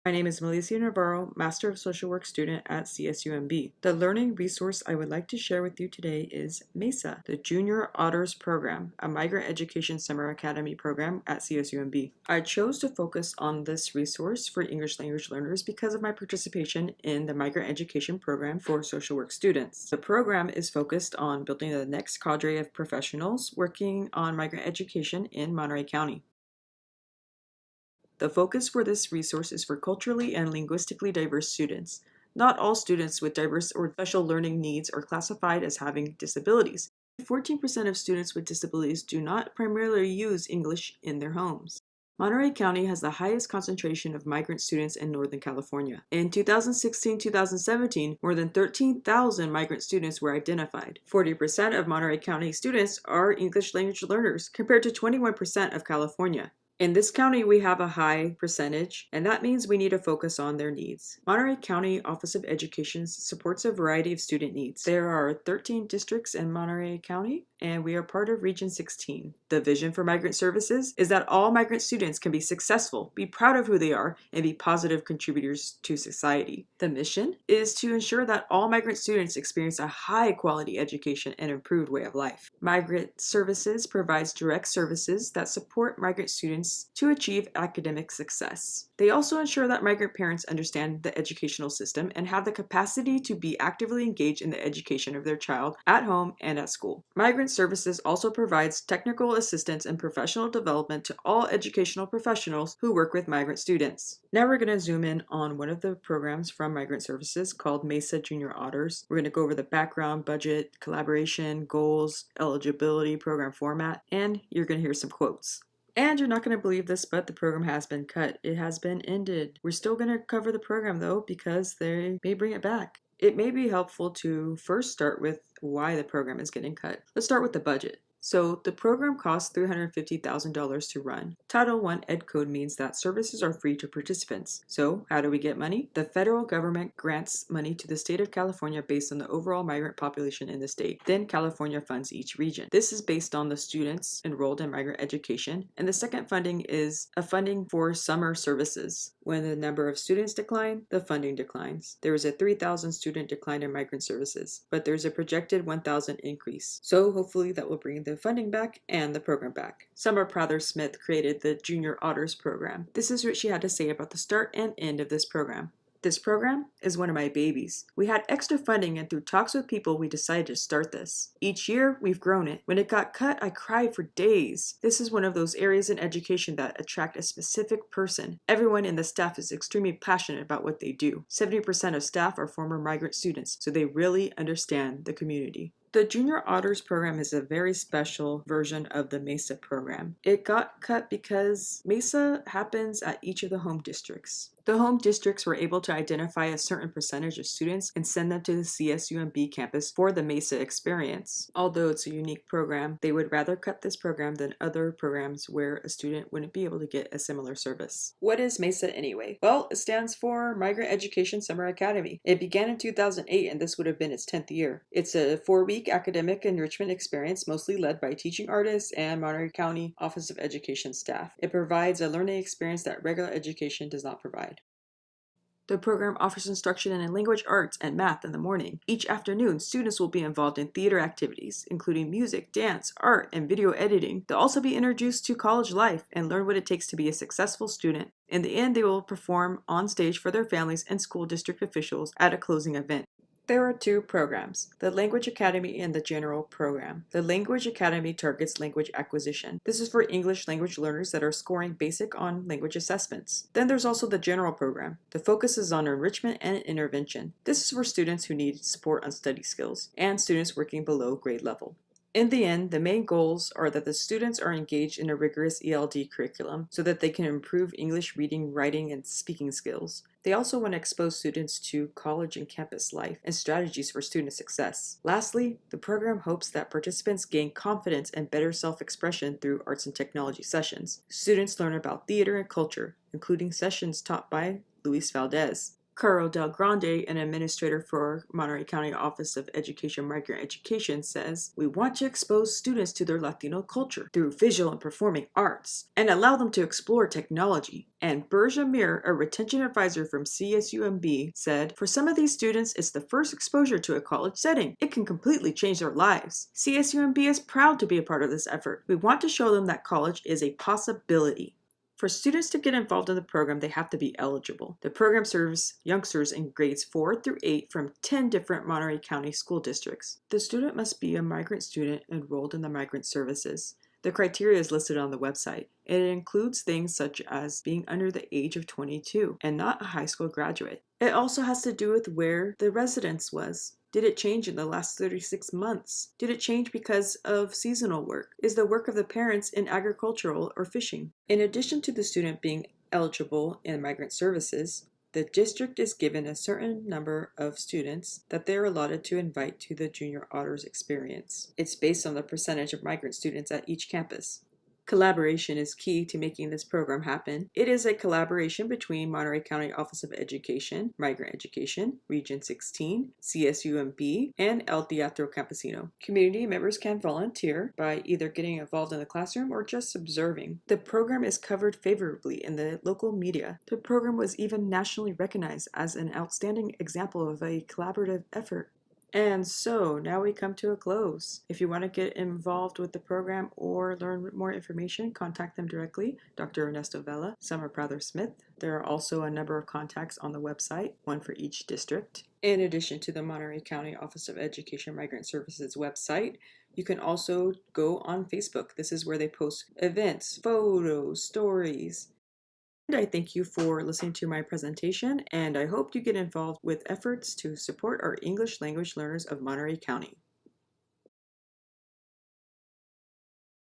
My name is Melissa Navarro, Master of Social Work student at CSUMB. The learning resource I would like to share with you today is MESA, the Junior Otters program, a migrant education summer academy program at CSUMB. I chose to focus on this resource for English language learners because of my participation in the migrant education program for social work students. The program is focused on building the next cadre of professionals working on migrant education in Monterey County. The focus for this resource is for culturally and linguistically diverse students. Not all students with diverse or special learning needs are classified as having disabilities. 14% of students with disabilities do not primarily use English in their homes. Monterey County has the highest concentration of migrant students in Northern California. In 2016-2017, more than 13,000 migrant students were identified. 40% of Monterey County students are English language learners, compared to 21% of California. In this county, we have a high percentage, and that means we need to focus on their needs. Monterey County Office of Education supports a variety of student needs. There are 13 districts in Monterey County, and we are part of Region 16. The vision for migrant services is that all migrant students can be successful, be proud of who they are, and be positive contributors to society. The mission is to ensure that all migrant students experience a high-quality education and improved way of life. Migrant Services provides direct services that support migrant students to achieve academic success. They also ensure that migrant parents understand the educational system and have the capacity to be actively engaged in the education of their child at home and at school. Migrant Services also provides technical assistance and professional development to all educational professionals who work with migrant students. Now we're going to zoom in on one of the programs from Migrant Services called MESA Junior Otters. We're going to go over the background, budget, collaboration, goals, eligibility, program format, and you're going to hear some quotes. And you're not going to believe this, but the program has been cut. It has been ended. We're still going to cover the program though, because they may bring it back. It may be helpful to first start with why the program is getting cut. Let's start with the budget. So the program costs $350,000 to run. Title I Ed Code means that services are free to participants. So how do we get money? The federal government grants money to the state of California based on the overall migrant population in the state. Then California funds each region. This is based on the students enrolled in migrant education. And the second funding is a funding for summer services. When the number of students decline, the funding declines. There is a 3,000 student decline in migrant services, but there's a projected 1,000 increase. So hopefully that will bring the funding back and the program back. Summer Prather-Smith created the Junior Otters program. This is what she had to say about the start and end of this program. This program is one of my babies. We had extra funding, and through talks with people, we decided to start this. Each year, we've grown it. When it got cut, I cried for days. This is one of those areas in education that attract a specific person. Everyone in the staff is extremely passionate about what they do. 70% of staff are former migrant students, so they really understand the community. The Junior Otters program is a very special version of the MESA program. It got cut because MESA happens at each of the home districts. The home districts were able to identify a certain percentage of students and send them to the CSUMB campus for the MESA experience. Although it's a unique program, they would rather cut this program than other programs where a student wouldn't be able to get a similar service. What is MESA anyway? Well, it stands for Migrant Education Summer Academy. It began in 2008, and this would have been its 10th year. It's a 4-week academic enrichment experience mostly led by teaching artists and Monterey County Office of Education staff. It provides a learning experience that regular education does not provide. The program offers instruction in language arts and math in the morning. Each afternoon, students will be involved in theater activities, including music, dance, art, and video editing. They'll also be introduced to college life and learn what it takes to be a successful student. In the end, they will perform on stage for their families and school district officials at a closing event. There are two programs, the Language Academy and the General Program. The Language Academy targets language acquisition. This is for English language learners that are scoring basic on language assessments. Then there's also the General Program. The focus is on enrichment and intervention. This is for students who need support on study skills and students working below grade level. In the end, the main goals are that the students are engaged in a rigorous ELD curriculum so that they can improve English reading, writing, and speaking skills. They also want to expose students to college and campus life and strategies for student success. Lastly, the program hopes that participants gain confidence and better self-expression through arts and technology sessions. Students learn about theater and culture, including sessions taught by Luis Valdez. Caro Del Grande, an administrator for Monterey County Office of Education Migrant Education, says, "We want to expose students to their Latino culture through visual and performing arts and allow them to explore technology." And Berja Mir, a retention advisor from CSUMB, said, "For some of these students, it's the first exposure to a college setting. It can completely change their lives. CSUMB is proud to be a part of this effort. We want to show them that college is a possibility." For students to get involved in the program, they have to be eligible. The program serves youngsters in grades 4 through 8 from 10 different Monterey County school districts. The student must be a migrant student enrolled in the migrant services. The criteria is listed on the website. It includes things such as being under the age of 22 and not a high school graduate. It also has to do with where the residence was. Did it change in the last 36 months? Did it change because of seasonal work? Is the work of the parents in agricultural or fishing? In addition to the student being eligible in migrant services, the district is given a certain number of students that they are allotted to invite to the Junior Otters experience. It's based on the percentage of migrant students at each campus. Collaboration is key to making this program happen. It is a collaboration between Monterey County Office of Education, Migrant Education, Region 16, CSUMB, and El Teatro Campesino. Community members can volunteer by either getting involved in the classroom or just observing. The program is covered favorably in the local media. The program was even nationally recognized as an outstanding example of a collaborative effort. And so now we come to a close. If you want to get involved with the program or learn more information, contact them directly, Dr. Ernesto Vela, Summer Prather Smith. There are also a number of contacts on the website, one for each district. In addition to the Monterey County Office of Education Migrant Services website, you can also go on Facebook. This is where they post events, photos, stories. I thank you for listening to my presentation, and I hope you get involved with efforts to support our English language learners of Monterey County.